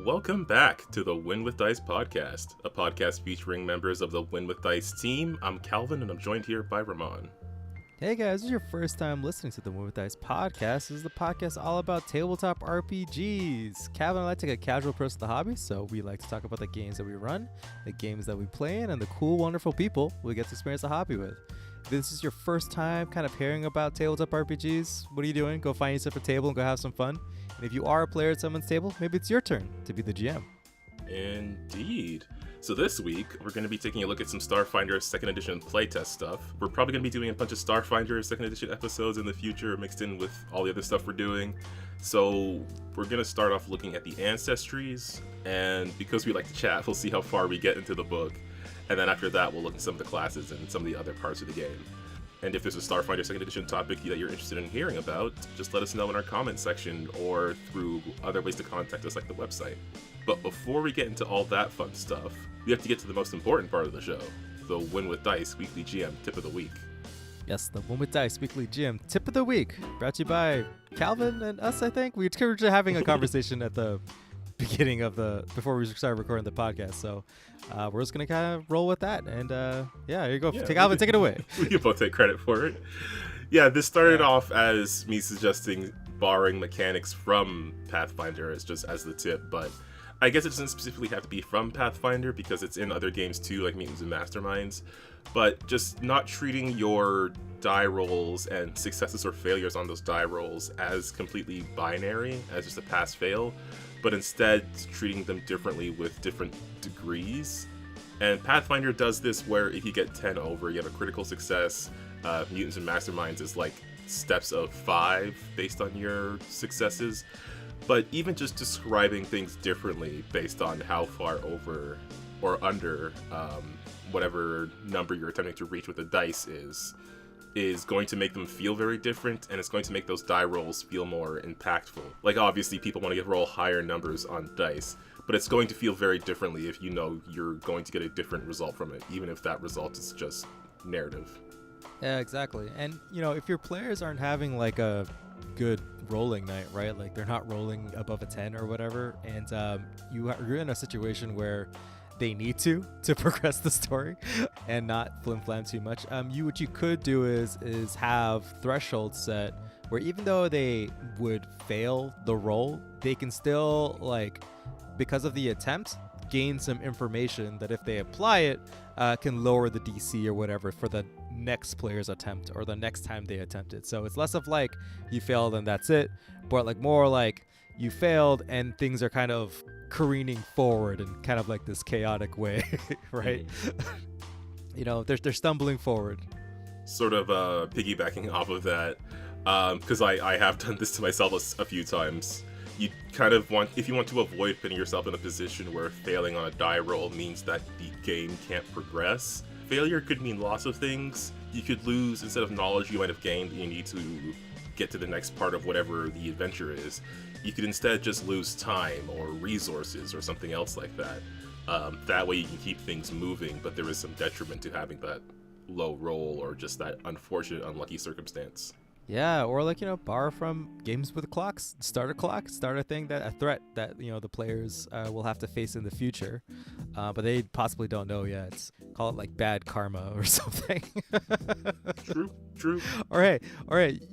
Welcome back to the Win with Dice podcast, a podcast featuring members of the Win with Dice team. I'm Calvin, and I'm joined here by Ramon. Hey guys, this is your first time listening to the Win with Dice podcast. This is the podcast all about tabletop RPGs. Calvin and I take a casual approach to the hobby, so we like to talk about the games that we run, the games that we play in, and the cool, wonderful people we get to experience the hobby with. If this is your first time kind of hearing about tabletop RPGs, what are you doing? Go find yourself a table and go have some fun. And if you are a player at someone's table, maybe it's your turn to be the GM. Indeed. So this week, we're going to be taking a look at some Starfinder 2nd Edition playtest stuff. We're probably going to be doing a bunch of Starfinder 2nd Edition episodes in the future, mixed in with all the other stuff we're doing. So we're going to start off looking at the Ancestries, and because we like to chat, we'll see how far we get into the book. And then after that, we'll look at some of the classes and some of the other parts of the game. And if there's a Starfinder 2nd Edition topic that you're interested in hearing about, just let us know in our comment section or through other ways to contact us like the website. But before we get into all that fun stuff, we have to get to the most important part of the show, the Win with Dice Weekly GM Tip of the Week. Yes, the Win with Dice Weekly GM Tip of the Week, brought to you by Calvin and us, I think. We were just having a conversation at the beginning of before we started recording the podcast, so we're just gonna kind of roll with that, and here you go. Calvin, take it away. We can both take credit for it. Yeah, this started off as me suggesting borrowing mechanics from Pathfinder as the tip, but I guess it doesn't specifically have to be from Pathfinder because it's in other games too, like Mutants and Masterminds, but just not treating your die rolls and successes or failures on those die rolls as completely binary, as just a pass-fail, but instead treating them differently with different degrees. And Pathfinder does this where if you get 10 over, you have a critical success. Mutants and Masterminds is like steps of 5 based on your successes. But even just describing things differently based on how far over or under whatever number you're attempting to reach with the dice is going to make them feel very different, and it's going to make those die rolls feel more impactful. Like, obviously, people want to roll higher numbers on dice, but it's going to feel very differently if you know you're going to get a different result from it, even if that result is just narrative. Yeah, exactly. And, if your players aren't having, like, a good rolling night, right? Like, they're not rolling above a 10 or whatever, and you're in a situation where they need to progress the story and not flim-flam too much. What you could do is have thresholds set where even though they would fail the roll, they can still, like, because of the attempt, gain some information that if they apply it, can lower the DC or whatever for the next player's attempt or the next time they attempt it. So it's less of like you failed and that's it, but like more like you failed and things are kind of careening forward in kind of like this chaotic way, right? They're stumbling forward. Sort of piggybacking off of that, because I have done this to myself a few times. You kind of if you want to avoid putting yourself in a position where failing on a die roll means that the game can't progress. Failure could mean loss of things. You could lose, instead of knowledge you might have gained, you need to get to the next part of whatever the adventure is. You could instead just lose time or resources or something else like that. That way you can keep things moving, but there is some detriment to having that low roll or just that unfortunate, unlucky circumstance. Yeah, or like, borrow from games with clocks. Start a clock, start a threat that, the players will have to face in the future. But they possibly don't know yet. Call it like bad karma or something. True. All right.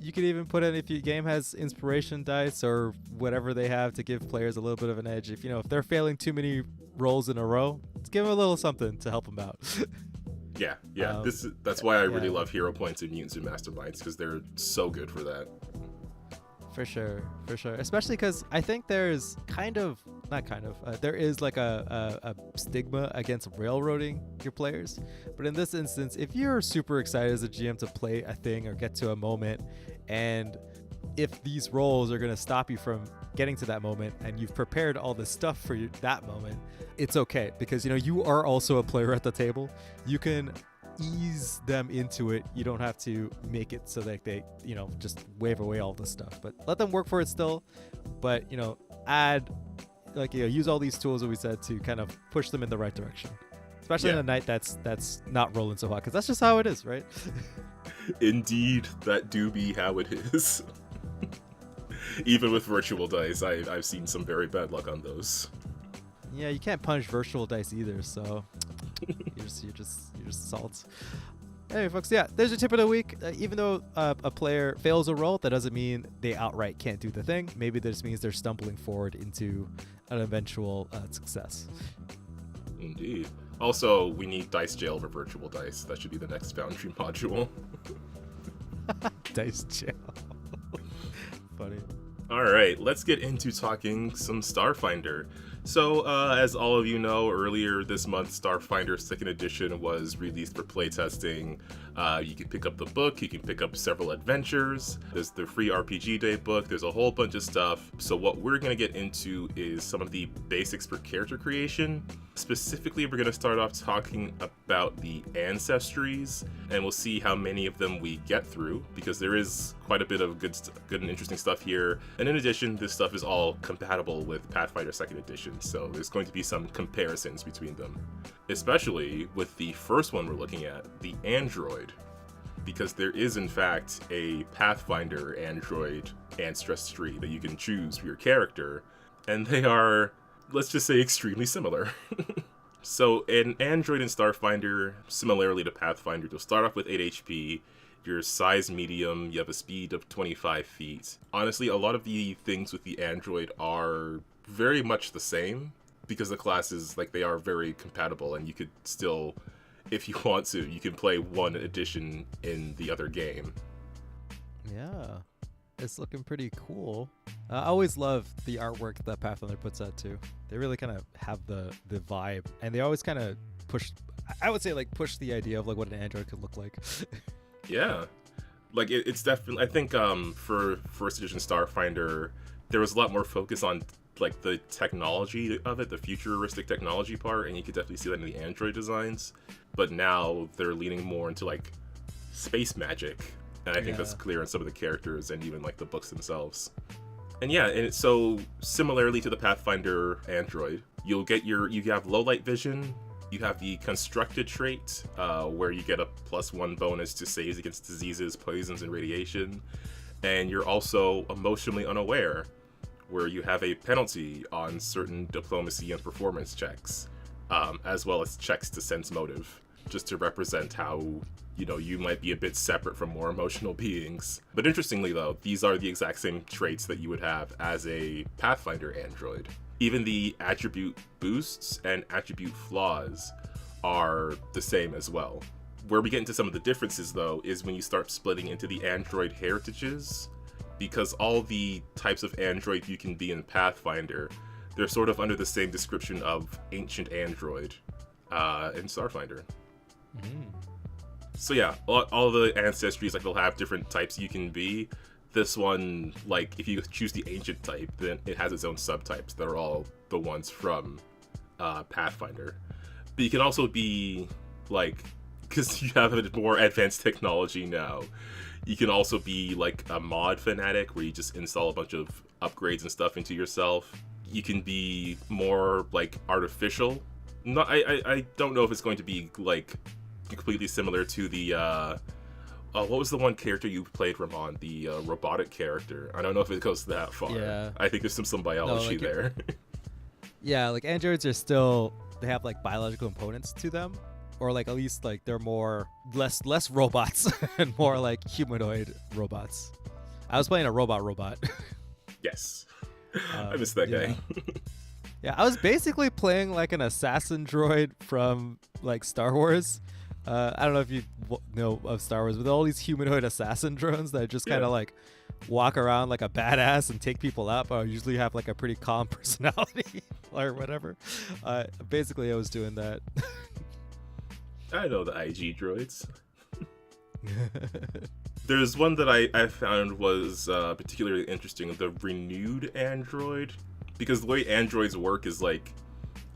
You could even put in, if your game has inspiration dice or whatever they have to give players a little bit of an edge. If they're failing too many rolls in a row, let's give them a little something to help them out. Yeah. That's why I really love hero points in Mutants and Masterminds, because they're so good for that. For sure. Especially because I think there's there is like a stigma against railroading your players. But in this instance, if you're super excited as a GM to play a thing or get to a moment, and if these rolls are going to stop you from getting to that moment and you've prepared all this stuff for that moment, it's okay, because you are also a player at the table. You can ease them into it. You don't have to make it so that they just wave away all this stuff, but let them work for it still. But add use all these tools that we said to kind of push them in the right direction, especially in a night that's not rolling so hot, because that's just how it is, right? Indeed, that do be how it is. Even with virtual dice, I've seen some very bad luck on those. Yeah, you can't punch virtual dice either, so you're just salt. Anyway, folks, yeah, there's your tip of the week. Even though a player fails a roll, that doesn't mean they outright can't do the thing. Maybe that just means they're stumbling forward into an eventual success. Indeed. Also, we need dice jail for virtual dice. That should be the next Foundry module. Dice jail. Funny. All right, let's get into talking some Starfinder. So, as all of you know, earlier this month, Starfinder 2nd Edition was released for playtesting. You can pick up the book, you can pick up several adventures, there's the free RPG Day book, there's a whole bunch of stuff. So what we're going to get into is some of the basics for character creation. Specifically, we're going to start off talking about the Ancestries, and we'll see how many of them we get through, because there is quite a bit of good and interesting stuff here. And in addition, this stuff is all compatible with Pathfinder 2nd Edition, so there's going to be some comparisons between them. Especially with the first one we're looking at, the Android, because there is in fact a Pathfinder Android ancestry that you can choose for your character, and they are, let's just say, extremely similar. So an Android in Starfinder, similarly to Pathfinder, you'll start off with 8 HP, your size medium, you have a speed of 25 feet. Honestly, a lot of the things with the Android are very much the same, because the classes, like, they are very compatible, and you could still, if you want to, you can play one edition in the other game. Yeah, it's looking pretty cool. I always love the artwork that Pathfinder puts out too. They really kind of have the vibe, and they always kind of push, I would say, like, push the idea of like what an Android could look like. Yeah, like it's definitely, I think for first edition Starfinder, there was a lot more focus on like the technology of it, the futuristic technology part, and you could definitely see that in the Android designs. But now they're leaning more into like space magic, and I think that's clear in some of the characters and even like the books themselves. And yeah, and so similarly to the Pathfinder Android, you have low light vision. You have the constructed trait, where you get a +1 bonus to saves against diseases, poisons, and radiation. And you're also emotionally unaware, where you have a penalty on certain diplomacy and performance checks, as well as checks to sense motive, just to represent how, you might be a bit separate from more emotional beings. But interestingly though, these are the exact same traits that you would have as a Pathfinder android. Even the attribute boosts and attribute flaws are the same as well. Where we get into some of the differences though is when you start splitting into the android heritages, because all the types of android you can be in Pathfinder, they're sort of under the same description of ancient android in Starfinder. So yeah, all the ancestries, like, they'll have different types you can be. This one, like, if you choose the ancient type, then it has its own subtypes that are all the ones from Pathfinder. But you can also be, like, because you have a more advanced technology now, you can also be like a mod fanatic, where you just install a bunch of upgrades and stuff into yourself. You can be more like artificial. No, I don't know if it's going to be like completely similar to the what was the one character you played, Ramon? The robotic character. I don't know if it goes that far. Yeah. I think there's some biology there. Yeah, like androids are still, they have like biological components to them, or like at least like they're more less robots and more like humanoid robots. I was playing a robot. Yes. I missed that guy. Yeah, I was basically playing like an assassin droid from like Star Wars. I don't know if you know of Star Wars, but all these humanoid assassin drones that just kind of like walk around like a badass and take people out, but I usually have like a pretty calm personality or whatever. Basically, I was doing that. I know the IG droids. There's one that I found was particularly interesting, the renewed android. Because the way androids work is like,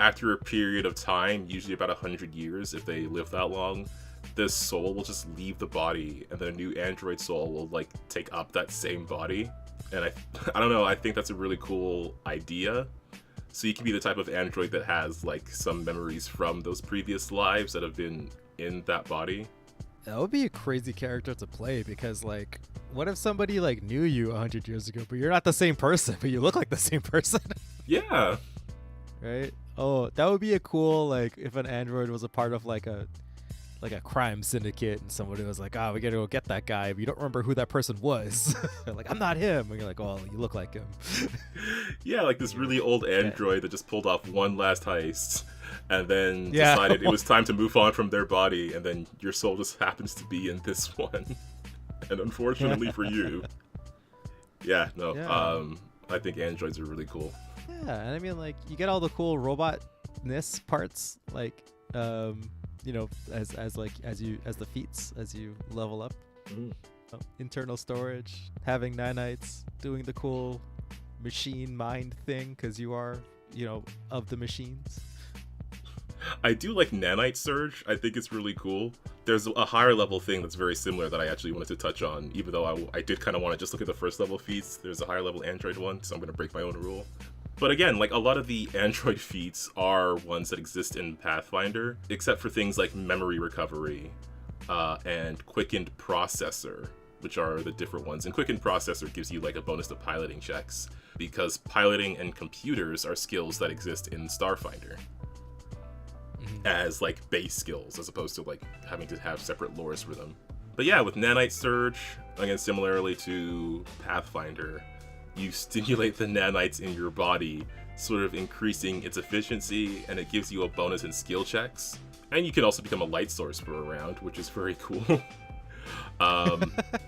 after a period of time, usually about 100 years if they live that long, this soul will just leave the body, and then a new android soul will like take up that same body. And I don't know, I think that's a really cool idea. So you can be the type of android that has like some memories from those previous lives that have been in that body. That would be a crazy character to play, because like, what if somebody like knew you 100 years ago, but you're not the same person, but you look like the same person? Yeah. Right? Oh, that would be a cool, like, if an android was a part of like a crime syndicate and somebody was like, we gotta go get that guy, but you don't remember who that person was. Like, I'm not him. And you're like, well, you look like him. Yeah, like this really old android that just pulled off one last heist and then decided it was time to move on from their body, and then your soul just happens to be in this one. And unfortunately for you. Yeah, no, I think androids are really cool. Yeah, and I mean, like, you get all the cool robotness parts, like, you know, as the feats as you level up. Internal storage, having nanites, doing the cool machine mind thing because you are, you know, of the machines. I do like nanite surge. I think it's really cool. There's a higher level thing that's very similar that I actually wanted to touch on, even though I did kind of want to just look at the first level feats. There's a higher level android one, so I'm going to break my own rule. But again, like, a lot of the android feats are ones that exist in Pathfinder, except for things like memory recovery and quickened processor, which are the different ones. And quickened processor gives you like a bonus to piloting checks, because piloting and computers are skills that exist in Starfinder as like base skills, as opposed to like having to have separate lores for them. But yeah, with nanite surge, again, similarly to Pathfinder, you stimulate the nanites in your body, sort of increasing its efficiency, and it gives you a bonus in skill checks. And you can also become a light source for a round, which is very cool.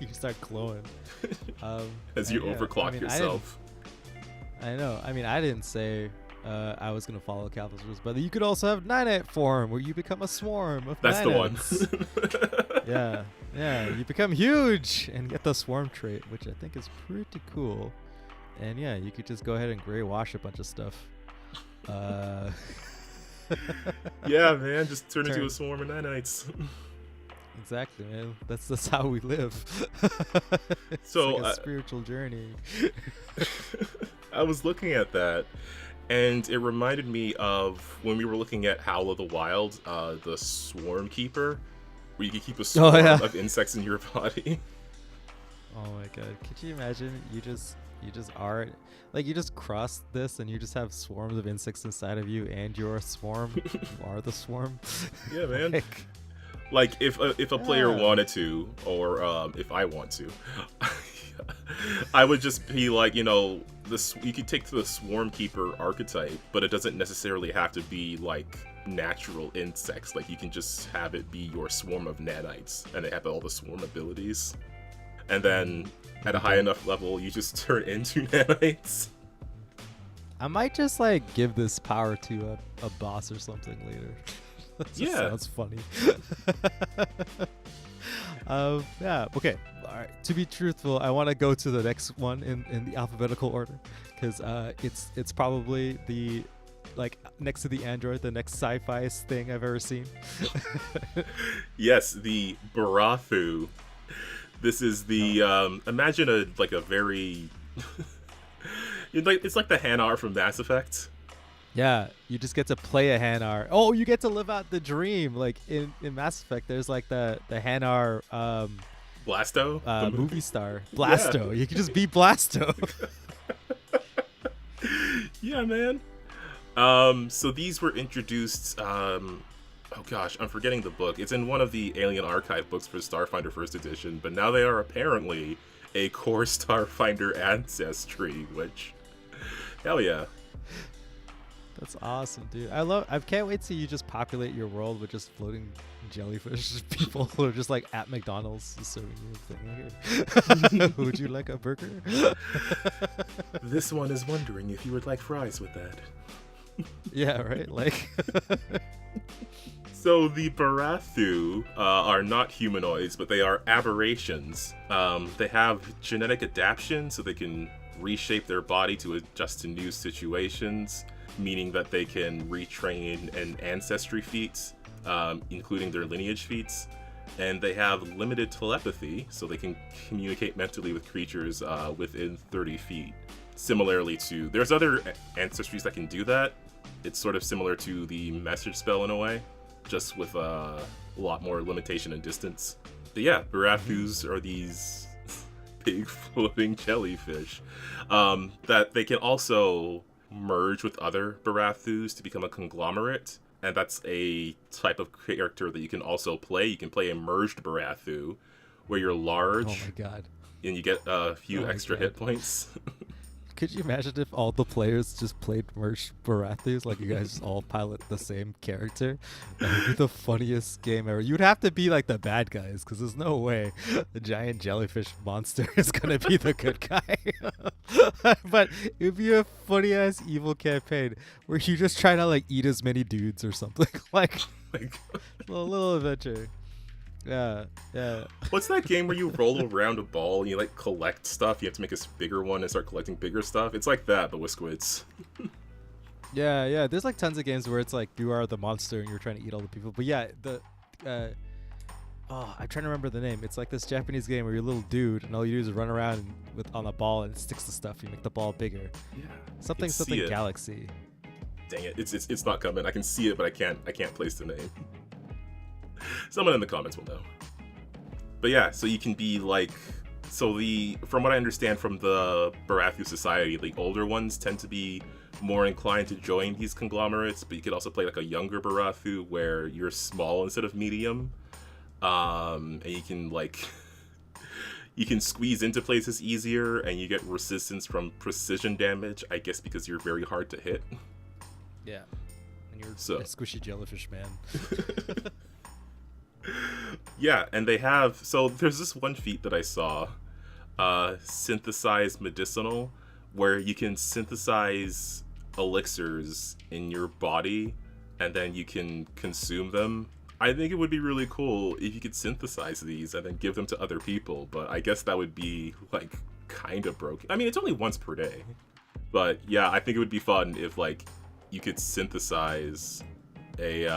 You start glowing. As you overclock yourself. I know. I mean, I didn't say I was going to follow Calvin's rules, but you could also have nanite form, where you become a swarm of That's nanites. the one. Yeah, you become huge and get the swarm trait, which I think is pretty cool. And yeah, you could just go ahead and gray wash a bunch of stuff. Yeah, man, just turn into a swarm of nanites. Exactly, man. That's how we live. It's So like a spiritual journey. I was looking at that, and it reminded me of when we were looking at Howl of the Wild, the Swarm Keeper, where you can keep a swarm of insects in your body. Oh my god, could you imagine? You just are, like, you just cross this and you just have swarms of insects inside of you, and you're a swarm. You are the swarm. Yeah, man. Like if a player wanted to, or if I want to, I would just be like, you know, you could take the Swarm Keeper archetype, but it doesn't necessarily have to be like natural insects. Like, you can just have it be your swarm of nanites, and they have all the swarm abilities. And then at a high enough level, you just turn into nanites. I might just like give this power to a boss or something later. That just sounds funny. Yeah. Okay. All right. To be truthful, I want to go to the next one in the alphabetical order, because it's probably the, like, next to the android, the next sci-fi thing I've ever seen. Yes, the Barathu. This is the imagine a very it's like the Hanar from Mass Effect. Yeah, you just get to play a Hanar. Oh, you get to live out the dream. Like in Mass Effect, there's like the Hanar Blasto, movie star Blasto. Yeah. You can just be Blasto. Yeah, man. So these were introduced. Oh gosh, I'm forgetting the book. It's in one of the Alien Archive books for Starfinder First Edition, but now they are apparently a core Starfinder ancestry, which, hell yeah. That's awesome, dude. I can't wait till you just populate your world with just floating jellyfish people who are just like at McDonald's serving you a thing. Would you like a burger? This one is wondering if you would like fries with that. Yeah, right? Like... So the Barathu are not humanoids, but they are aberrations. They have genetic adaptation, so they can reshape their body to adjust to new situations, meaning that they can retrain an ancestry feats, including their lineage feats. And they have limited telepathy, so they can communicate mentally with creatures within 30 feet. Similarly to... There's other ancestries that can do that. It's sort of similar to the message spell in a way, just with a lot more limitation and distance. But yeah, Barathus are these big floating jellyfish that they can also merge with other Barathus to become a conglomerate. And that's a type of character that you can also play. You can play a merged Barathu, where you're large. Oh my god. And you get a few extra hit points. Could you imagine if all the players just played merged Barathus? Like, you guys just all pilot the same character? That would be the funniest game ever. You'd have to be like the bad guys, because there's no way the giant jellyfish monster is going to be the good guy. But it would be a funny-ass evil campaign where you just try to, like, eat as many dudes or something. Like, a little adventure. Yeah. What's that game where you roll around a ball and you like collect stuff? You have to make a bigger one and start collecting bigger stuff. It's like that, but with squids. Yeah. There's like tons of games where it's like you are the monster and you're trying to eat all the people. But yeah, I'm trying to remember the name. It's like this Japanese game where you're a little dude and all you do is run around on a ball and it sticks to stuff. You make the ball bigger. Yeah. Something Galaxy. Dang it! It's not coming. I can see it, but I can't place the name. Someone in the comments will know. But yeah, so you can be like, from what I understand from the Barathu society, the older ones tend to be more inclined to join these conglomerates, but you could also play like a younger Barathu where you're small instead of medium. And you can like, you can squeeze into places easier and you get resistance from precision damage, I guess because you're very hard to hit. Yeah. And you're a squishy jellyfish man. Yeah, and they have, there's this one feat that I saw, synthesize medicinal, where you can synthesize elixirs in your body and then you can consume them. I think it would be really cool if you could synthesize these and then give them to other people, but I guess that would be like kind of broken. I mean, it's only once per day, but yeah, I think it would be fun if like you could synthesize a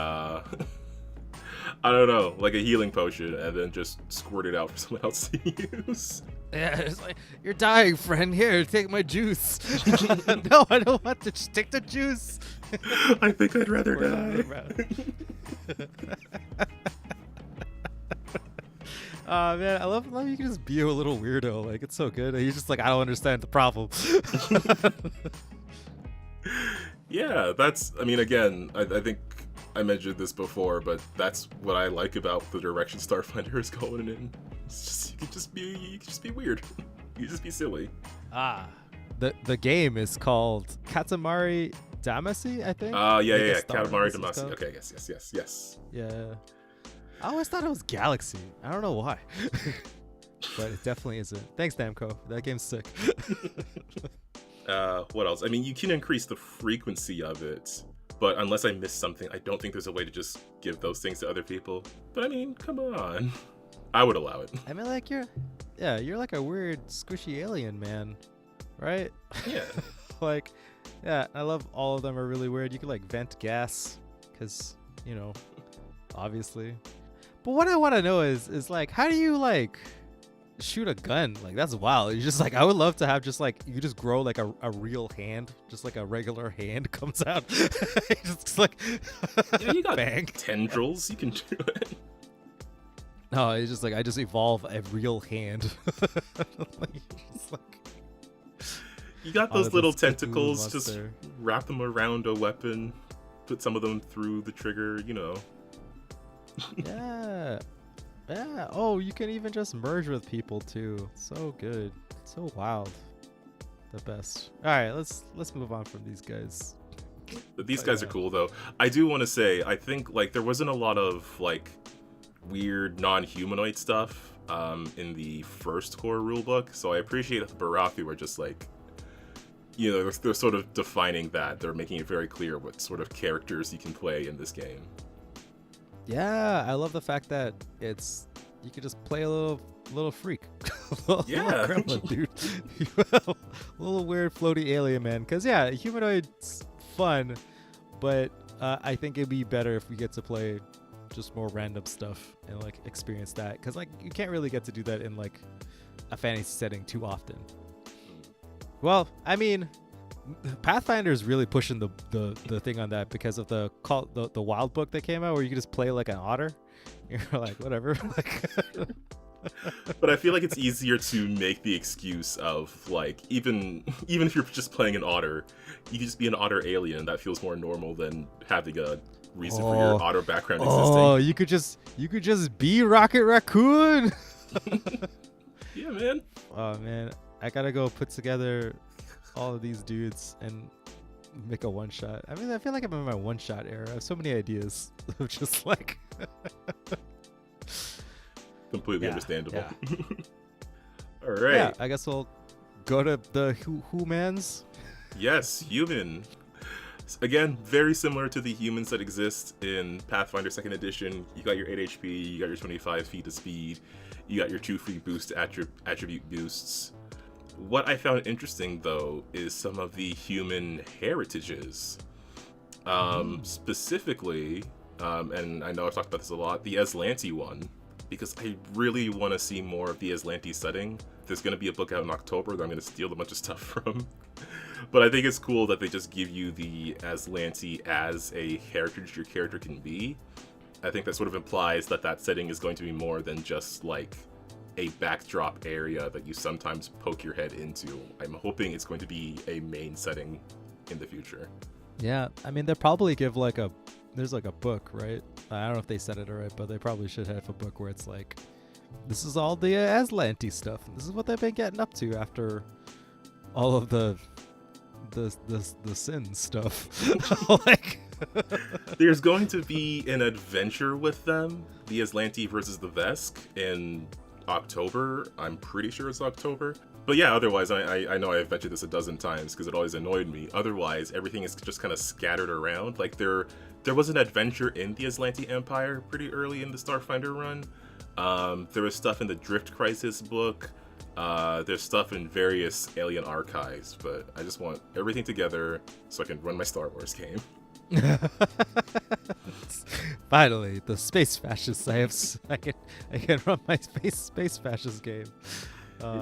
I don't know, like a healing potion, and then just squirt it out for someone else to use. Yeah, it's like, you're dying, friend. Here, take my juice. No, I don't want to. Just take the juice. I think I'd rather die. Man, I love you can just be a little weirdo. Like, it's so good. He's just like, I don't understand the problem. Yeah, I mean, again, I think I mentioned this before, but that's what I like about the direction Starfinder is going in. It's just, you can just be weird. You can just be silly. The game is called Katamari Damacy, I think. Yeah. Katamari Damacy. Okay, yes. Yeah. I always thought it was Galaxy. I don't know why. But it definitely isn't. Thanks, Namco. That game's sick. What else? I mean, you can increase the frequency of it, but unless I missed something, I don't think there's a way to just give those things to other people. But I mean, come on. I would allow it. I mean, like, you're like a weird squishy alien man, right? Yeah. Like, yeah, I love all of them are really weird. You can like vent gas because, obviously. But what I want to know is like, how do you like shoot a gun? Like, that's wild. You just like, I would love to have just like, you just grow like a real hand, just like a regular hand comes out. Just like, yeah, you got bang. Tendrils. You can do it. No, it's just like, I just evolve a real hand. You got those little tentacles, just wrap them around a weapon, put some of them through the trigger, Yeah. Oh, you can even just merge with people too. So good. So wild. The best. All right, let's move on from these guys. These guys are cool though. I do want to say, I think like there wasn't a lot of like weird non-humanoid stuff in the first core rulebook, so I appreciate that the Barathu are just like, they're sort of defining that. They're making it very clear what sort of characters you can play in this game. Yeah, I love the fact that you can just play a little freak. Yeah. Little gremlin, dude. Little weird floaty alien man. Because yeah, humanoid's fun, but I think it'd be better if we get to play just more random stuff and like experience that. Because like you can't really get to do that in like a fantasy setting too often. Well, I mean, Pathfinder is really pushing the thing on that because of the Wild book that came out where you can just play like an otter. You're like, whatever. Like, But I feel like it's easier to make the excuse of like even if you're just playing an otter, you can just be an otter alien. That feels more normal than having a reason for your otter background Oh, existing. you could just be Rocket Raccoon. Yeah, man. Oh man, I gotta go put together all of these dudes and make a one shot. I mean, I feel like I'm in my one shot era. I have so many ideas of just like. Completely understandable. Yeah. All right. Yeah, I guess we'll go to the humans. Yes, human. Again, very similar to the humans that exist in Pathfinder 2nd Edition. You got your 8 HP, you got your 25 feet of speed, you got your 2 free boost attribute boosts. What I found interesting, though, is some of the human heritages. Specifically, and I know I've talked about this a lot, the Aslanti one, because I really want to see more of the Aslanti setting. There's going to be a book out in October that I'm going to steal a bunch of stuff from. But I think it's cool that they just give you the Aslanti as a heritage your character can be. I think that sort of implies that that setting is going to be more than just like a backdrop area that you sometimes poke your head into. I'm hoping it's going to be a main setting in the future. Yeah, I mean, they'll probably give like there's like a book, right? I don't know if they said it alright, but they probably should have a book where it's like, this is all the Aslanti stuff. This is what they've been getting up to after all of the sin stuff. Like, there's going to be an adventure with them, the Aslanti versus the Vesk, in October. I'm pretty sure it's October. But yeah, otherwise, I know I've mentioned this a dozen times because it always annoyed me. Otherwise, everything is just kind of scattered around. Like there was an adventure in the Aslanti Empire pretty early in the Starfinder run. There was stuff in the Drift Crisis book. There's stuff in various alien archives, but I just want everything together so I can run my Star Wars game. Finally, the space fascists. I can run my space fascist game.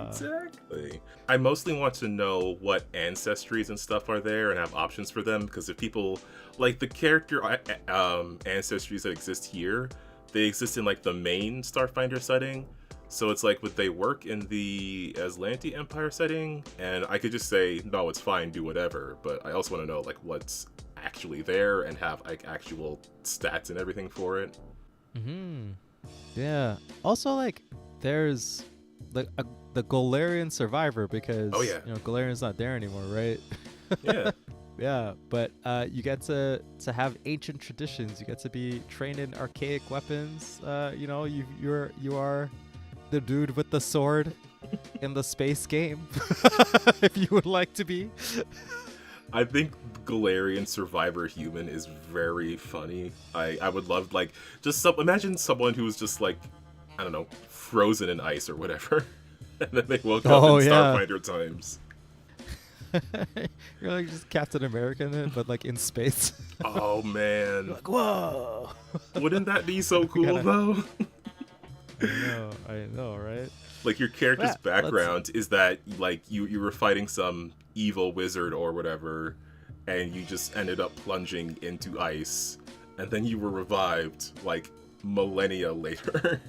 Exactly. I mostly want to know what ancestries and stuff are there and have options for them, because if people like the character ancestries that exist here, they exist in like the main Starfinder setting. So it's like, would they work in the Aslanti Empire setting? And I could just say, no, it's fine, do whatever. But I also want to know like what's actually there and have like actual stats and everything for it. Yeah. Also, like, there's like the Golarian survivor, because Golarian's not there anymore, right? Yeah. Yeah, but you get to have ancient traditions. You get to be trained in archaic weapons. You are the dude with the sword in the space game, if you would like to be. I think Golarian survivor human is very funny. I would love like imagine someone who's just like, I don't know, frozen in ice or whatever, and then they woke up in Starfinder times. You're like just Captain America in it, but like in space. Oh man! Like, whoa! Wouldn't that be so cool though? I know, right? Like your character's background is that like you were fighting some evil wizard or whatever, and you just ended up plunging into ice, and then you were revived like millennia later.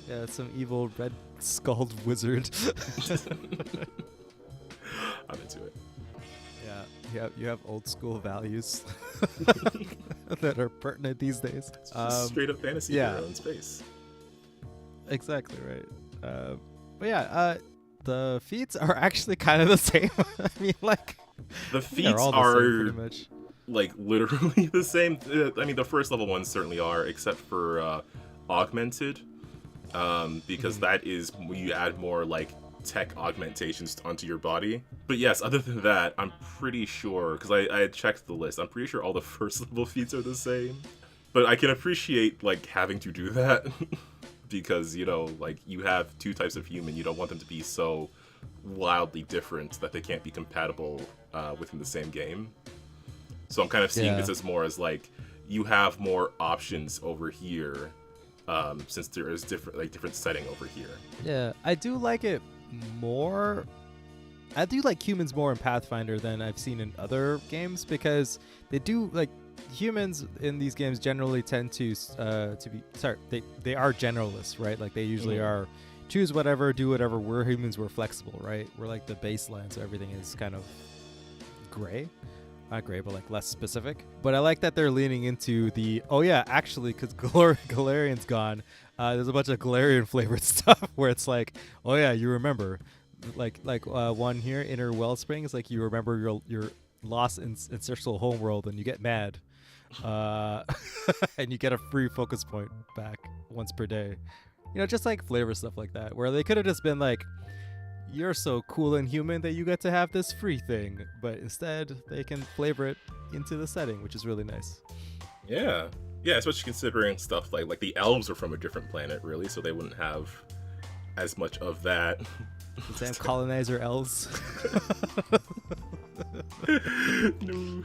Yeah, some evil red-skulled wizard. I'm into it. Yeah, you have old school values that are pertinent these days. It's just straight up fantasy hero in space. Exactly right. But yeah, the feats are actually kind of the same. I mean, like, the feats are pretty much like literally the same. I mean, the first level ones certainly are, except for augmented, because that is when you add more like tech augmentations onto your body. But yes, other than that, I'm pretty sure, because I had checked the list, I'm pretty sure all the first level feats are the same. But I can appreciate like having to do that because, you know, like you have two types of human, you don't want them to be so wildly different that they can't be compatible within the same game. So I'm kind of seeing this as more as like you have more options over here, since there is different setting over here. Yeah, I do like it more. I do like humans more in Pathfinder than I've seen in other games, because they do like humans in these games generally tend to be they are generalists, right? Like they usually are choose whatever, do whatever. We're humans, we're flexible, right? We're like the baseline, so everything is kind of gray. Not gray, but like less specific. But I like that they're leaning into the, oh yeah, actually, because Galarian's gone, there's a bunch of Galarian flavored stuff where it's like, oh yeah, you remember. Like one here, Inner Wellspring, is like you remember your lost ancestral homeworld and you get mad. And you get a free focus point back once per day. You know, just like flavor stuff like that, where they could have just been like, you're so cool and human that you get to have this free thing, but instead they can flavor it into the setting, which is really nice. Yeah, especially considering stuff like the elves are from a different planet, really, so they wouldn't have as much of that. Damn colonizer elves. No.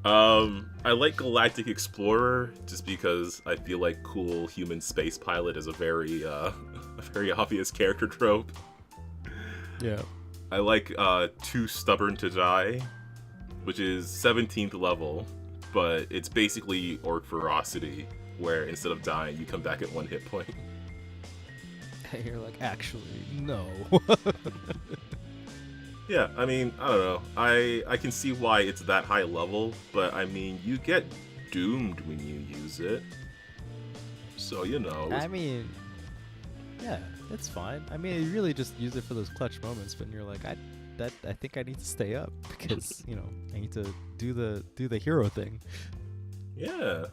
I like Galactic Explorer just because I feel like cool human space pilot is a very obvious character trope. Yeah. I like Too Stubborn to Die, which is 17th level, but it's basically Orc Ferocity, where instead of dying, you come back at 1 hit point. You're like, actually, no. Yeah, I mean, I don't know. I can see why it's that high level, but I mean, you get doomed when you use it. So, you know. I mean, yeah, it's fine. I mean, you really just use it for those clutch moments when you're like, I think I need to stay up because, you know, I need to do the hero thing. Yeah.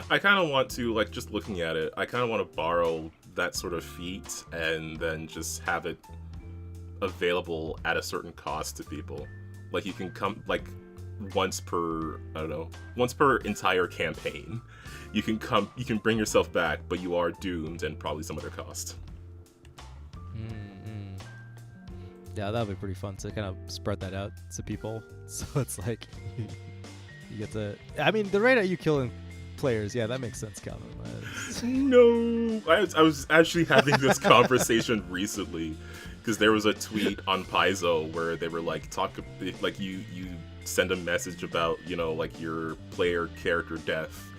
I kind of want to, like, just looking at it, I kind of want to borrow that sort of feat and then just have it available at a certain cost to people. Like you can come like once per entire campaign. You can bring yourself back, but you are doomed and probably some other cost. Yeah, that would be pretty fun to kind of spread that out to people. So it's like you get to. I mean, the rate that you killing players, yeah, that makes sense, Calvin. No, I was actually having this conversation recently. Because there was a tweet on Paizo where they were like, you send a message about, you know, like your player character death,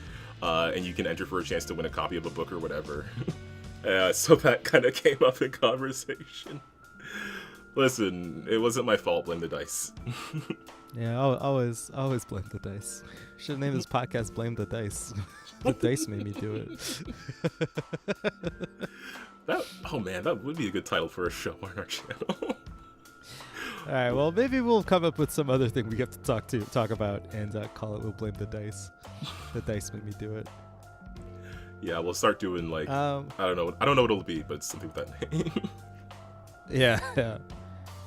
and you can enter for a chance to win a copy of a book or whatever. So that kind of came up in conversation. Listen, it wasn't my fault. Blame the dice. Yeah, I always blame the dice. Should name this podcast "Blame the Dice." The dice made me do it. That would be a good title for a show on our channel. All right, well, maybe we'll come up with some other thing we have to talk about and call it "We'll Blame the Dice." The dice made me do it. Yeah, we'll start doing like I don't know what it'll be, but it's something with that name. Yeah.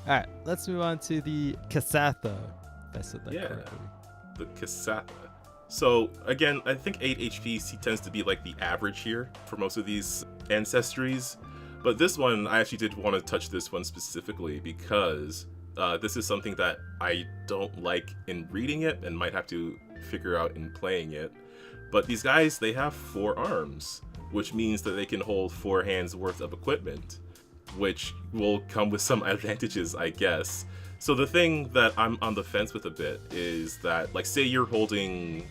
All right, let's move on to the Kasatha. If I said that correctly. The Kasatha. So again, I think 8 HP tends to be like the average here for most of these Ancestries, but this one I actually did want to touch this one specifically because this is something that I don't like in reading it and might have to figure out in playing it. But these guys, they have 4 arms, which means that they can hold 4 hands worth of equipment, which will come with some advantages, I guess. So the thing that I'm on the fence with a bit is that, like, say you're holding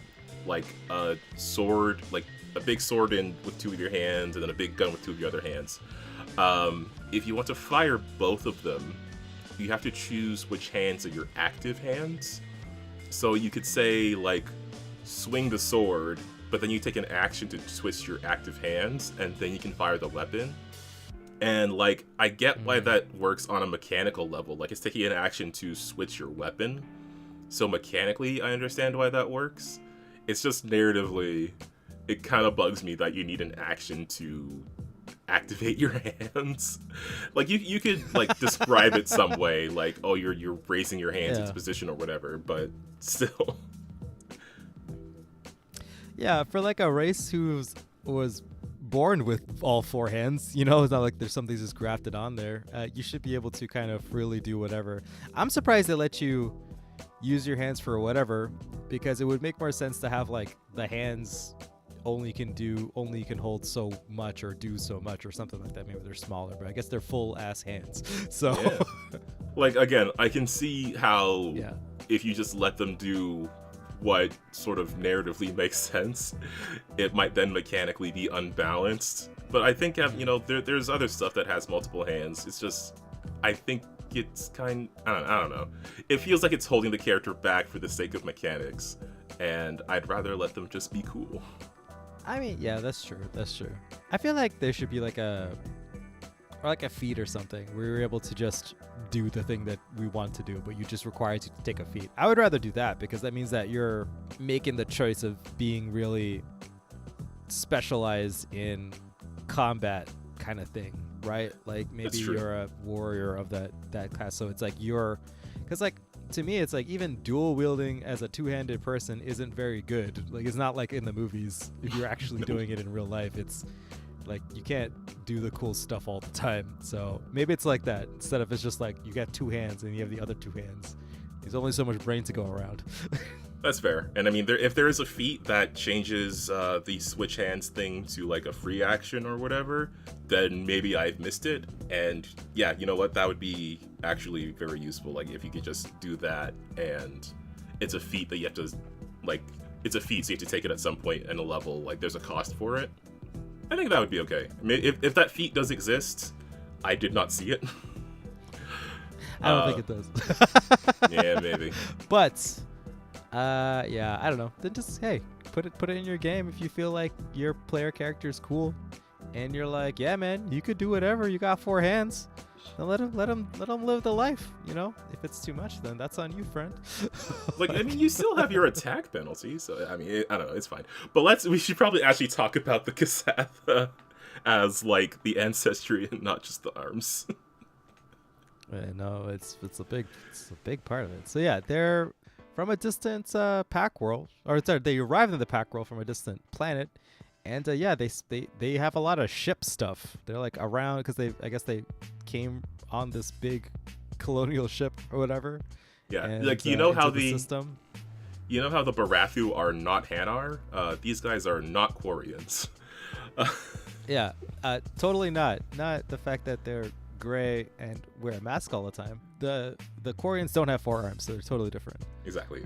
like a sword, like a big sword with 2 of your hands and then a big gun with 2 of your other hands. If you want to fire both of them, you have to choose which hands are your active hands. So you could say, like, swing the sword, but then you take an action to switch your active hands, and then you can fire the weapon. And, like, I get why that works on a mechanical level. Like, it's taking an action to switch your weapon. So mechanically, I understand why that works. It's just narratively, it kind of bugs me that you need an action to activate your hands. Like, you could, like, describe it some way, like, oh, you're raising your hands into position or whatever, but still. Yeah, for, like, a race who was born with all 4 hands, you know, it's not like there's something just grafted on there. You should be able to kind of freely do whatever. I'm surprised they let you use your hands for whatever, because it would make more sense to have, like, the hands only can hold so much or do so much or something like that. Maybe they're smaller, but I guess they're full ass hands. So yeah. Like, again, I can see how if you just let them do what sort of narratively makes sense, it might then mechanically be unbalanced. But I think, there's other stuff that has multiple hands. It's just, I think it's I don't know. It feels like it's holding the character back for the sake of mechanics, and I'd rather let them just be cool. I mean, yeah, that's true. I feel like there should be like a feat or something where you're able to just do the thing that we want to do, but you just require to take a feat. I would rather do that because that means that you're making the choice of being really specialized in combat kind of thing, right? Like maybe you're a warrior of that class, so it's like because like to me it's like even dual wielding as a two-handed person isn't very good. Like it's not like in the movies. If you're actually doing it in real life, it's like you can't do the cool stuff all the time. So maybe it's like that instead of it's just like you got two hands and you have the other two hands. There's only so much brain to go around. That's fair. And I mean, if there is a feat that changes the switch hands thing to like a free action or whatever, then maybe I've missed it. And yeah, you know what? That would be actually very useful. Like if you could just do that, and it's a feat that you have to, like, it's a feat, so you have to take it at some point in a level. Like there's a cost for it. I think that would be okay. I mean, if that feat does exist, I did not see it. I don't think it does. Yeah, maybe. But yeah, I don't know. Then just put it in your game if you feel like your player character is cool, and you're like, yeah, man, you could do whatever. You got four hands. Then let him live the life. You know, if it's too much, then that's on you, friend. Like, I mean, you still have your attack penalty, so I mean, I don't know, it's fine. But we should probably actually talk about the Kasatha as like the ancestry and not just the arms. No, it's a big part of it. So yeah, they're from a distant pack world, or sorry, they arrived in the pack world from a distant planet, and yeah, they have a lot of ship stuff. They're like around because I guess they came on this big colonial ship or whatever. Yeah, and, like you know how the Barathu are not Hanar? These guys are not Quarians. Yeah, totally not. Not the fact that they're gray and wear a mask all the time. The Quarians don't have forearms, so they're totally different. Exactly.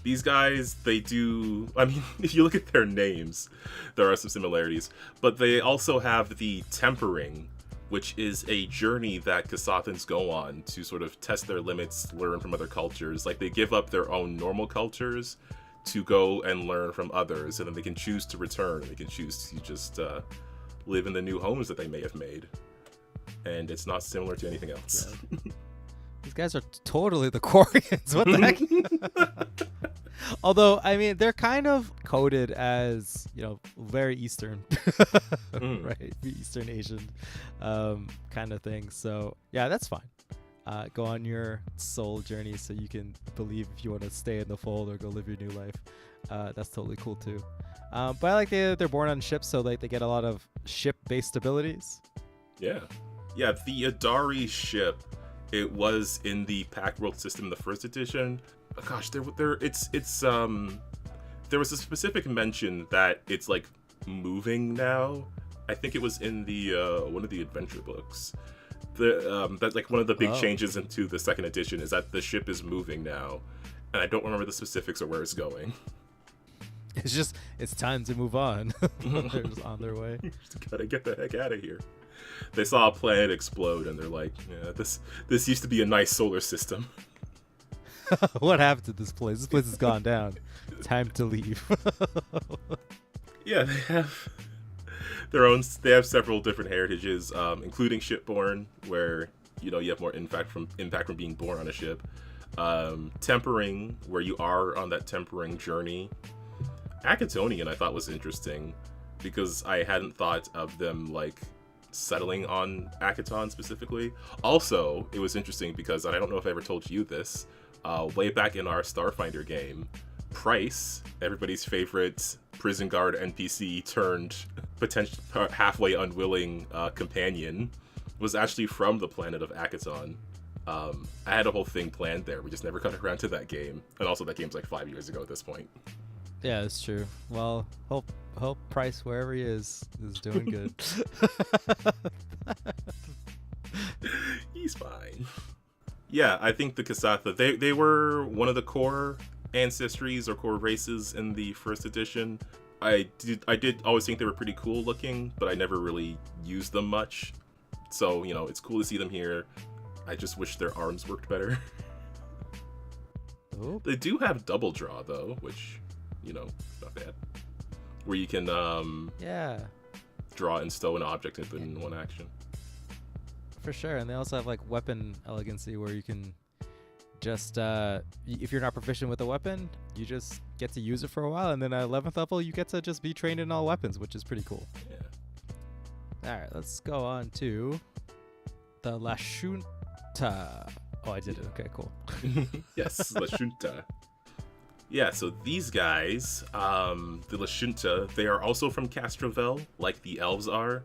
These guys, they do, I mean, if you look at their names, there are some similarities, but they also have the tempering, which is a journey that Kasathans go on to sort of test their limits, learn from other cultures. Like, they give up their own normal cultures to go and learn from others, and then they can choose to return. They can choose to just live in the new homes that they may have made. And it's not similar to anything else. Yeah. These guys are totally the Quarians. What the heck? Although, I mean, they're kind of coded as, very Eastern, right? Eastern Asian kind of thing. So, yeah, that's fine. Go on your soul journey so you can believe if you want to stay in the fold or go live your new life. That's totally cool, too. But I like they're born on ships, so like they get a lot of ship-based abilities. Yeah. Yeah, the Adari ship, it was in the Pack World system in the first edition. Oh, gosh, there was a specific mention that it's like moving now. I think it was in the one of the adventure books. That's like one of the big changes into the second edition is that the ship is moving now, and I don't remember the specifics or where it's going. It's time to move on. They're just on their way. Just gotta get the heck out of here. They saw a planet explode and they're like, yeah, this used to be a nice solar system. What happened to this place? This place has gone down. Time to leave. Yeah, they have several different heritages, including shipborne, where you have more impact from being born on a ship. Tempering, where you are on that tempering journey. Akatonian I thought was interesting because I hadn't thought of them like settling on Akaton specifically. Also, it was interesting because, and I don't know if I ever told you this, way back in our Starfinder game, Price, everybody's favorite prison guard NPC turned potential halfway unwilling companion, was actually from the planet of Akaton. I had a whole thing planned there. We just never got around to that game. And also that game's like 5 years ago at this point. Yeah, it's true. Well, hope Price, wherever he is doing good. He's fine. Yeah, I think the Kasatha, they were one of the core ancestries or core races in the first edition. I did always think they were pretty cool looking, but I never really used them much. So, it's cool to see them here. I just wish their arms worked better. Oh. They do have double draw though, which, not bad. Where you can Yeah. draw and stow an object in one action. For sure, and they also have like weapon elegancy where you can just if you're not proficient with a weapon, you just get to use it for a while, and then at 11th level you get to just be trained in all weapons, which is pretty cool. Yeah. All right, let's go on to the Lashunta. Oh, I did it. Okay, cool. Yes, Lashunta. Yeah, so these guys, the Lashunta, they are also from Castrovel, like the elves are.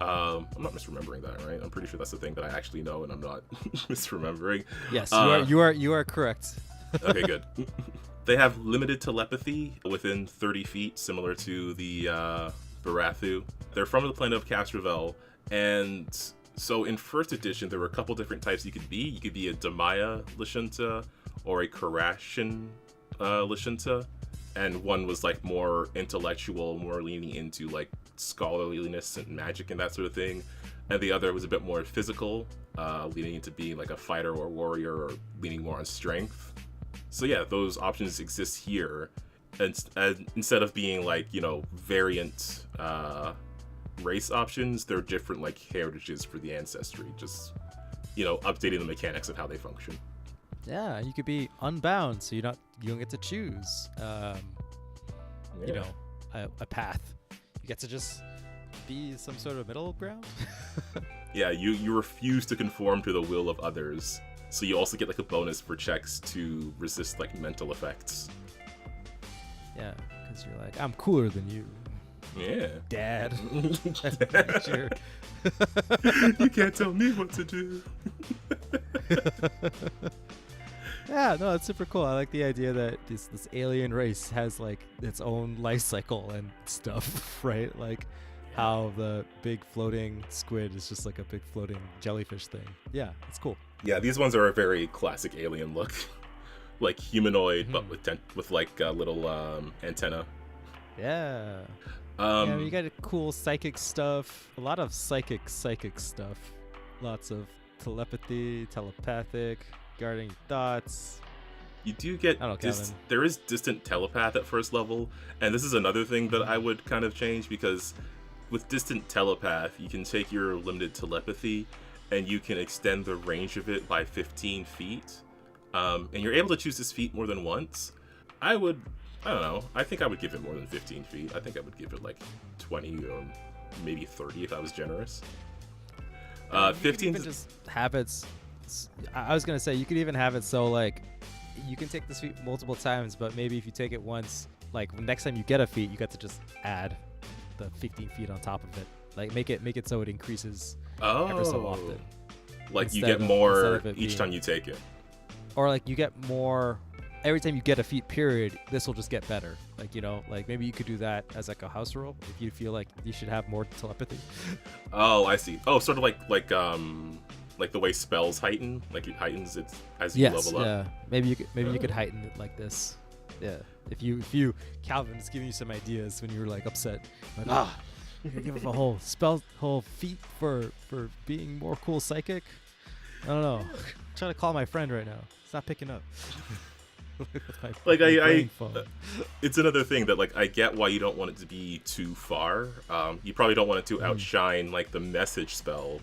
I'm not misremembering that, right? I'm pretty sure that's the thing that I actually know, and I'm not misremembering. Yes, you are correct. Okay, good. They have limited telepathy within 30 feet, similar to the Barathu. They're from the planet of Castrovel, and so in first edition, there were a couple different types you could be. You could be a Damaya Lashunta or a Karashan Lashunta, and one was like more intellectual, more leaning into like scholarliness and magic and that sort of thing, and the other was a bit more physical, leaning into being like a fighter or warrior, or leaning more on strength. So yeah, those options exist here, and instead of being like variant race options, they're different like heritages for the ancestry, just updating the mechanics of how they function. Yeah, you could be unbound, so you don't get to choose a path. You get to just be some sort of middle ground. Yeah, you refuse to conform to the will of others, so you also get like a bonus for checks to resist like mental effects. Yeah, because you're like, I'm cooler than you. Yeah. Dad. Sure. You can't tell me what to do. Yeah, no, it's super cool. I like the idea that this alien race has like its own life cycle and stuff, right? Like how the big floating squid is just like a big floating jellyfish thing. Yeah, it's cool. Yeah, these ones are a very classic alien look, like humanoid, but with like a little antenna. Yeah. Yeah, you got cool psychic stuff. A lot of psychic stuff. Lots of telepathy, telepathic, guarding thoughts. You do get there is distant telepath at first level, and this is another thing that I would kind of change, because with distant telepath, you can take your limited telepathy and you can extend the range of it by 15 feet. And you're able to choose this feat more than once. I don't know. I think I would give it more than 15 feet. I think I would give it like 20 or maybe 30 if I was generous. 15 even just habits. I was gonna say you could even have it so like you can take this feat multiple times, but maybe if you take it once, like next time you get a feat, you get to just add the 15 feet on top of it. Like make it so it increases ever so often. Like you get more each time you take it. Or like you get more every time you get a feat period. This will just get better. Like like maybe you could do that as like a house rule if you feel like you should have more telepathy. Oh, I see. Oh, sort of like the way spells heighten, like it heightens it as you level up. Yeah. Maybe you could heighten it like this. Yeah. If you Calvin's giving you some ideas when you were like upset. Like, you're gonna give him a whole feat for being more cool psychic. I don't know. I'm trying to call my friend right now. It's not picking up. Like it's another thing that like I get why you don't want it to be too far. You probably don't want it to outshine like the message spell,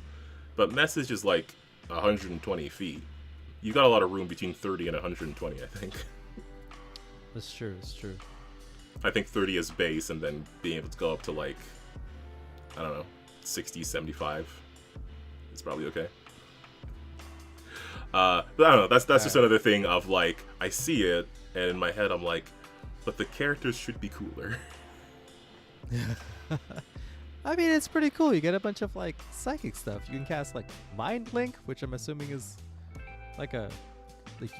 but message is like 120 feet. You've got a lot of room between 30 and 120, I think. That's true. It's true. I think 30 is base, and then being able to go up to like, I don't know, 60, 75 is probably okay. But I don't know, that's just another thing of like, I see it, and in my head I'm like, but the characters should be cooler. I mean, it's pretty cool. You get a bunch of like psychic stuff. You can cast like Mind Link, which I'm assuming is like you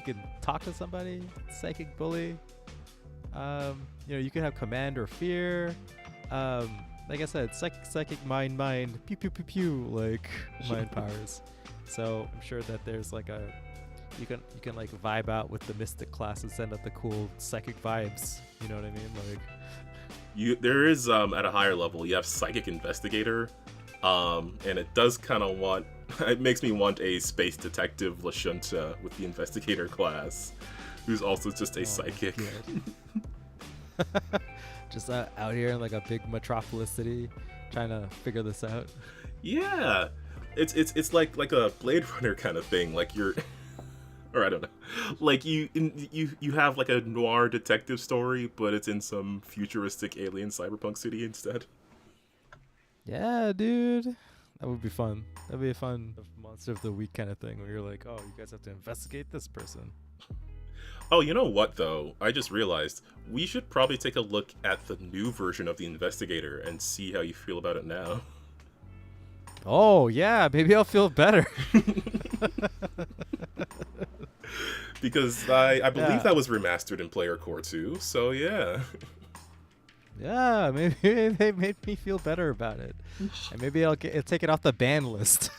can talk to somebody, psychic bully. You can have command or fear. Like I said, psychic mind, pew pew pew pew, like mind powers. So I'm sure that there's like a You can like vibe out with the mystic class and send out the cool psychic vibes. You know what I mean? Like there is at a higher level you have psychic investigator, and it does kind of want it makes me want a space detective Lashunta with the investigator class, who's also just a psychic. Just out here in like a big metropolis city, trying to figure this out. Yeah, it's like a Blade Runner kind of thing. Like you're, or I don't know, like you have like a noir detective story, but it's in some futuristic alien cyberpunk city instead. Yeah, dude, that would be fun. That'd be a fun monster of the week kind of thing, where you're like, oh, you guys have to investigate this person. Oh, you know what, though? I just realized we should probably take a look at the new version of the Investigator and see how you feel about it now. Oh, yeah, maybe I'll feel better. Because I believe that was remastered in Player Core 2, so yeah. Yeah, maybe they made me feel better about it. And maybe I'll take it off the ban list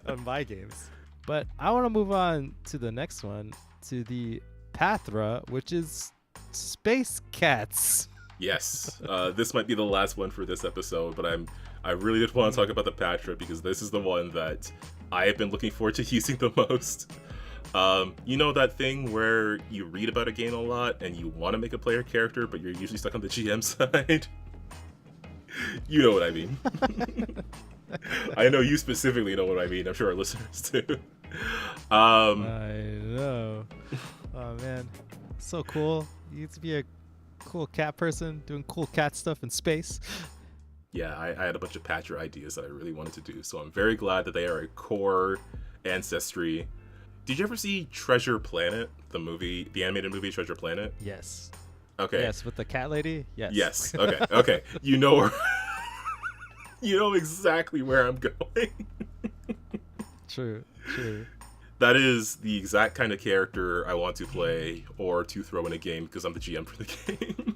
on my games. But I want to move on to the next one, to the Pahtra, which is Space Cats. Yes, this might be the last one for this episode, but I really did want to talk about the Pahtra because this is the one that I have been looking forward to using the most. You know that thing where you read about a game a lot and you want to make a player character, but you're usually stuck on the GM side? You know what I mean. I know you specifically know what I mean. I'm sure our listeners do. I know. Oh man, so cool. You get to be a cool cat person doing cool cat stuff in space. Yeah, I had a bunch of Pahtra ideas that I really wanted to do, so I'm very glad that they are a core ancestry. Did you ever see Treasure Planet, the movie, the animated movie Treasure Planet? Yes. Okay. Yes, with the cat lady? Yes. Yes. Okay. Okay. You know where you know exactly where I'm going. True. That is the exact kind of character I want to play or to throw in a game because I'm the GM for the game.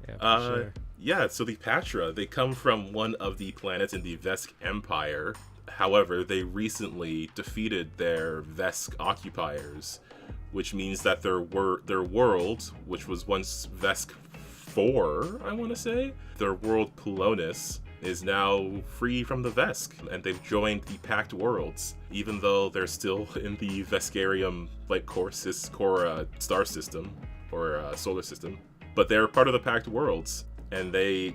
Yeah, for sure. Yeah, so the Pahtra, they come from one of the planets in the Vesk Empire. However, they recently defeated their Vesk occupiers, which means that their world, which was once Vesk 4, I want to say, their world Polonus, is now free from the Vesk, and they've joined the Pact Worlds, even though they're still in the Veskarium, like, core star system, or solar system. But they're part of the Pact Worlds, and they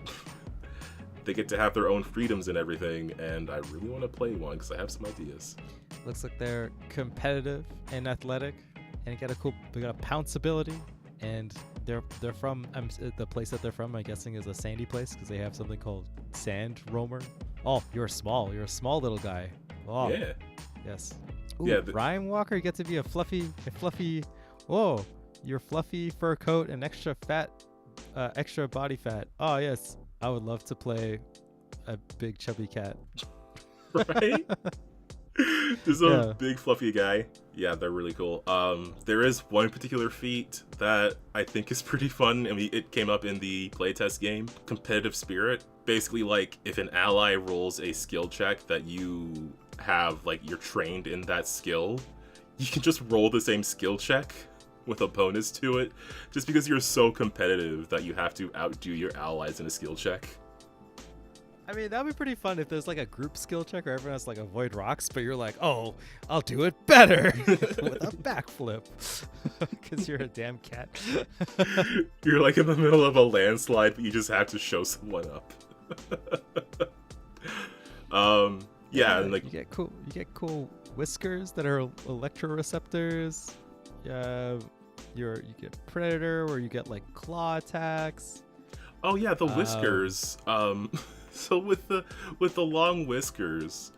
get to have their own freedoms and everything, and I really want to play one because I have some ideas. Looks like they're competitive and athletic, and they got a pounce ability, and they're from the place that they're from, I'm guessing, is a sandy place because they have something called Sand Roamer. Oh, you're a small little guy. Oh, yeah. Yes. Ooh, Yeah. Rhyme Walker, you get to be a fluffy. Whoa, your fluffy fur coat and extra body fat. Oh yes, I would love to play a big chubby cat. Right? Just a big fluffy guy. Yeah, they're really cool. There is one particular feat that I think is pretty fun. I mean, it came up in the playtest game, Competitive Spirit. Basically, like, if an ally rolls a skill check that you have, like, you're trained in that skill, you can just roll the same skill check with a bonus to it, just because you're so competitive that you have to outdo your allies in a skill check. I mean, that'd be pretty fun if there's like a group skill check where everyone has like avoid rocks, but you're like, oh, I'll do it better with a backflip because you're a damn cat. You're like in the middle of a landslide, but you just have to show someone up. Yeah, and like you get cool whiskers that are electroreceptors. You get predator, where you get like claw attacks. Oh yeah, the whiskers. So with the long whiskers,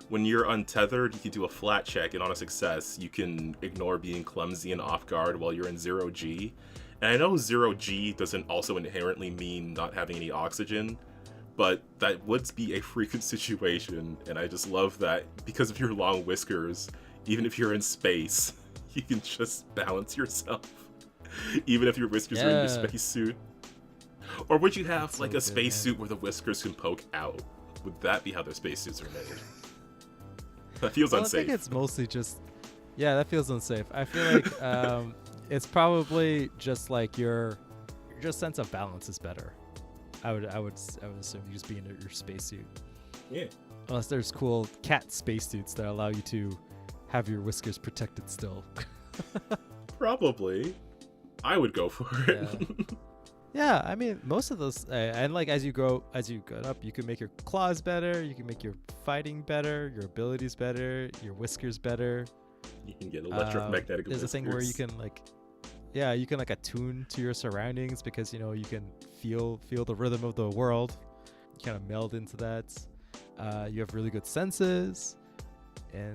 when you're untethered, you can do a flat check, and on a success, you can ignore being clumsy and off guard while you're in 0G. And I know 0G doesn't also inherently mean not having any oxygen, but that would be a frequent situation, and I just love that because of your long whiskers, even if you're in space, you can just balance yourself, even if your whiskers are in your spacesuit. Or would you have like a spacesuit where the whiskers can poke out? Would that be how their spacesuits are That feels Well, unsafe. I think it's mostly just, yeah, that feels unsafe. I feel like it's probably just like your sense of balance is better. I would assume you just be in your spacesuit. Yeah. Unless there's cool cat spacesuits that allow you to have your whiskers protected still. Probably. I would go for it. Yeah, I mean, most of those, and like as you get up, you can make your claws better, you can make your fighting better, your abilities better, your whiskers better. You can get electromagnetic There's whiskers. a thing where you can you can like attune to your surroundings because you can feel the rhythm of the world. You kind of meld into that. You have really good senses, and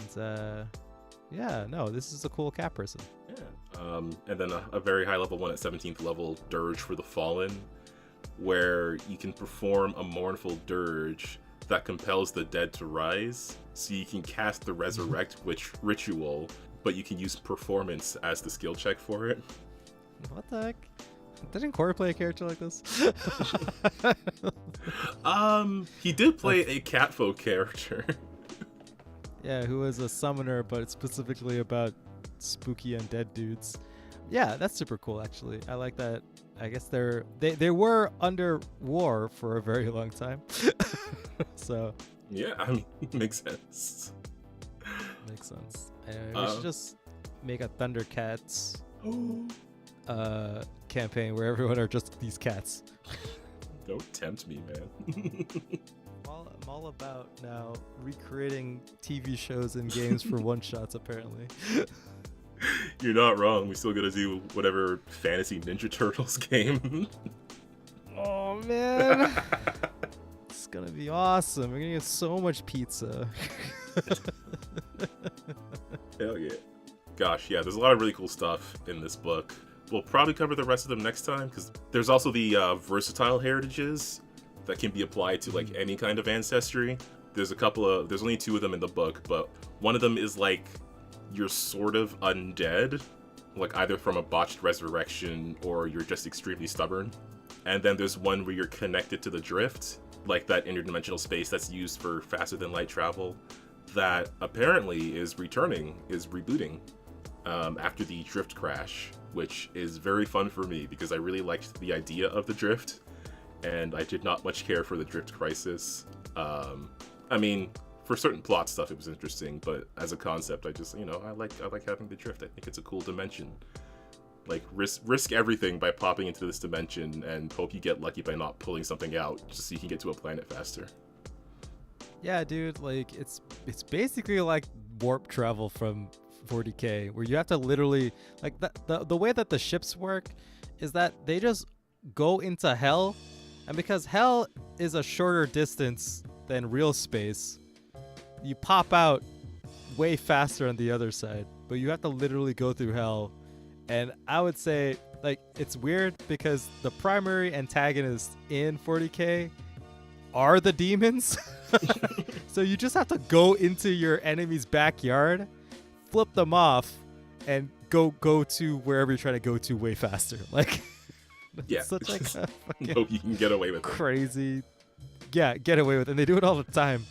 this is a cool cat person. Yeah. And then a very high level one at 17th level, Dirge for the Fallen, where you can perform a mournful dirge that compels the dead to rise. So you can cast the Resurrect ritual, but you can use Performance as the skill check for it. What the heck? Didn't Core play a character like this? He did play a catfolk character. Yeah, who was a summoner, but specifically about spooky undead dudes. Yeah, that's super cool, actually. I like that. I guess they were under war for a very long time. So yeah, I mean, makes sense. Makes sense. Anyway, we should just make a Thundercats campaign where everyone are just these cats. Don't tempt me, man. I'm all about now recreating TV shows and games for one-shots, apparently. You're not wrong. We still gotta do whatever fantasy Ninja Turtles game. Oh, man. It's gonna be awesome. We're gonna get so much pizza. Hell yeah. Gosh, yeah, there's a lot of really cool stuff in this book. We'll probably cover the rest of them next time, because there's also the versatile heritages that can be applied to like any kind of ancestry. There's only 2 of them in the book, but one of them is like you're sort of undead, like either from a botched resurrection or you're just extremely stubborn. And then there's one where you're connected to the drift, like that interdimensional space that's used for faster than light travel, that apparently is rebooting after the drift crash, which is very fun for me because I really liked the idea of the drift, and I did not much care for the drift crisis. I mean, for certain plot stuff it was interesting, but as a concept I just, I like having the drift. I think it's a cool dimension. Like, risk everything by popping into this dimension and hope you get lucky by not pulling something out just so you can get to a planet faster. Yeah, dude, like it's basically like warp travel from 40K, where you have to literally, like, the way that the ships work is that they just go into hell, and because hell is a shorter distance than real space, you pop out way faster on the other side, but you have to literally go through hell. And I would say, like, it's weird because the primary antagonists in 40K are the demons. So you just have to go into your enemy's backyard, flip them off, and go to wherever you're trying to go to way faster. Like, yeah, such like a fucking hope you can get away with crazy. Yeah, get away with it. And they do it all the time.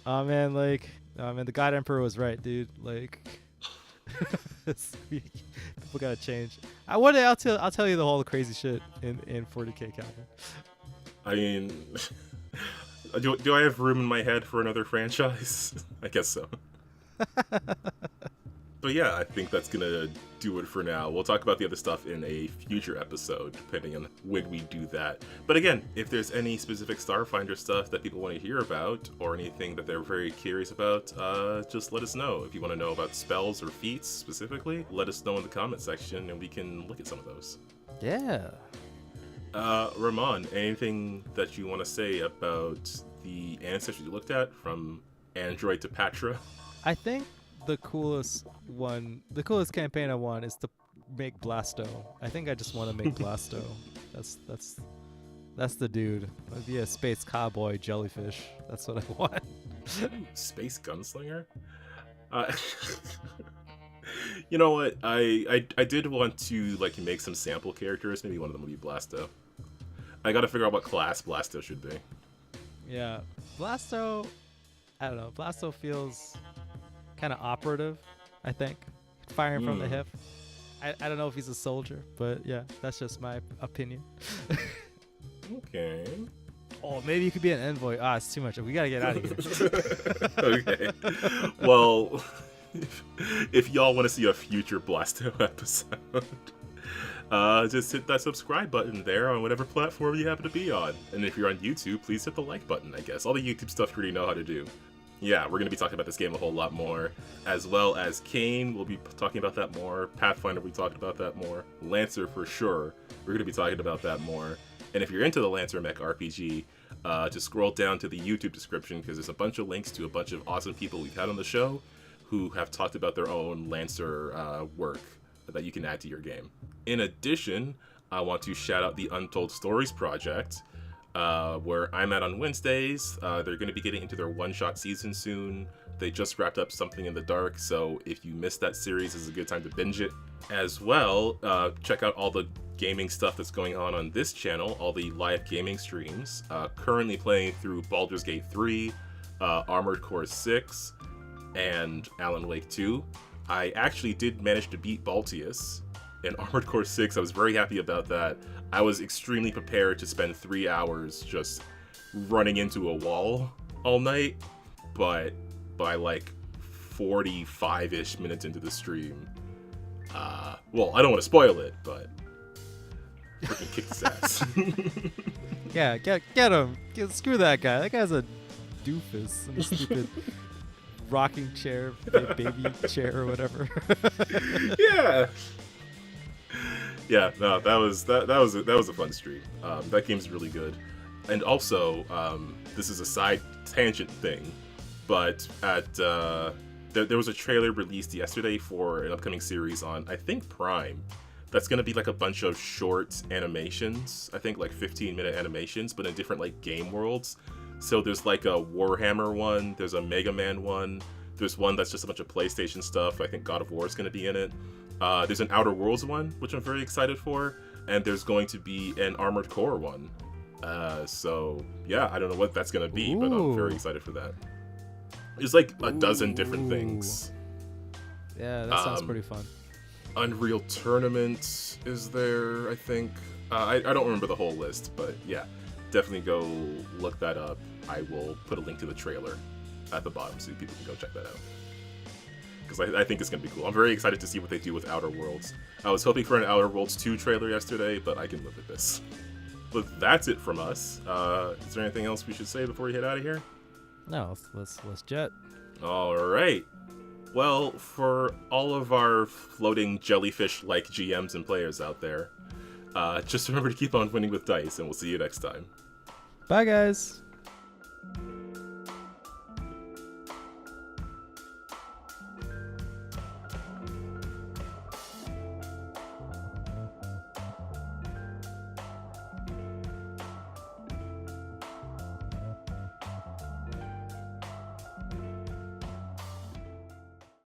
Oh man, the God Emperor was right, dude. Like, people gotta change. I'll tell you the whole crazy shit in 40K Calvin. I mean, do I have room in my head for another franchise? I guess so. But yeah, I think that's gonna do it for now. We'll talk about the other stuff in a future episode, depending on when we do that. But again, if there's any specific Starfinder stuff that people want to hear about, or anything that they're very curious about, just let us know. If you want to know about spells or feats specifically, let us know in the comment section, and we can look at some of those. Yeah. Ramon, anything that you want to say about the ancestors you looked at, from Android to Pahtra? I think the coolest campaign I want is to make Blasto. I think I just want to make Blasto. That's the dude. I'd be a space cowboy jellyfish. That's what I want. Space gunslinger? You know what? I did want to make some sample characters. Maybe one of them would be Blasto. I gotta figure out what class Blasto should be. Yeah, Blasto. I don't know. Blasto feels. kind of operative, I think. Firing from the hip. I don't know if he's a soldier, but yeah, that's just my opinion. Okay. Oh, maybe you could be an envoy. It's too much. We gotta get out of here. Okay. Well, if y'all want to see a future Blasto episode, just hit that subscribe button there on whatever platform you happen to be on. And if you're on YouTube, please hit the like button, I guess. All the YouTube stuff you already know how to do. Yeah, we're going to be talking about this game a whole lot more, as well as Kane, we'll be talking about that more. Pathfinder, we talked about that more. Lancer, for sure, we're going to be talking about that more. And if you're into the Lancer Mech RPG, just scroll down to the YouTube description, because there's a bunch of links to a bunch of awesome people we've had on the show who have talked about their own Lancer work that you can add to your game. In addition, I want to shout out the Untold Stories project, where I'm at on Wednesdays. They're going to be getting into their one-shot season soon. They just wrapped up Something in the Dark, so if you missed that series, this is a good time to binge it. As well, check out all the gaming stuff that's going on this channel, all the live gaming streams. Currently playing through Baldur's Gate 3, Armored Core 6, and Alan Wake 2. I actually did manage to beat Baltius in Armored Core 6. I was very happy about that. I was extremely prepared to spend 3 hours just running into a wall all night, but by like 45-ish minutes into the stream, well, I don't want to spoil it, but freaking kicked his ass. Yeah, get him. Screw that guy. That guy's a doofus. Some stupid rocking chair, baby chair or whatever. Yeah. Yeah, no, that was a fun stream. That game's really good. And also, this is a side tangent thing, but there was a trailer released yesterday for an upcoming series on, I think, Prime. That's going to be like a bunch of short animations, I think like 15-minute animations, but in different like game worlds. So there's like a Warhammer one, there's a Mega Man one, there's one that's just a bunch of PlayStation stuff. I think God of War is going to be in it. There's an Outer Worlds one, which I'm very excited for, and there's going to be an Armored Core one. So yeah, I don't know what that's going to be, but I'm very excited for that. There's like a dozen different things. Yeah, that sounds pretty fun. Unreal Tournament is there, I think. I don't remember the whole list, but yeah, definitely go look that up. I will put a link to the trailer at the bottom so people can go check that out. Because I think it's going to be cool. I'm very excited to see what they do with Outer Worlds. I was hoping for an Outer Worlds 2 trailer yesterday, but I can live with this. But that's it from us. Is there anything else we should say before we head out of here? No, let's jet. All right. Well, for all of our floating jellyfish-like GMs and players out there, just remember to keep on winning with dice, and we'll see you next time. Bye, guys.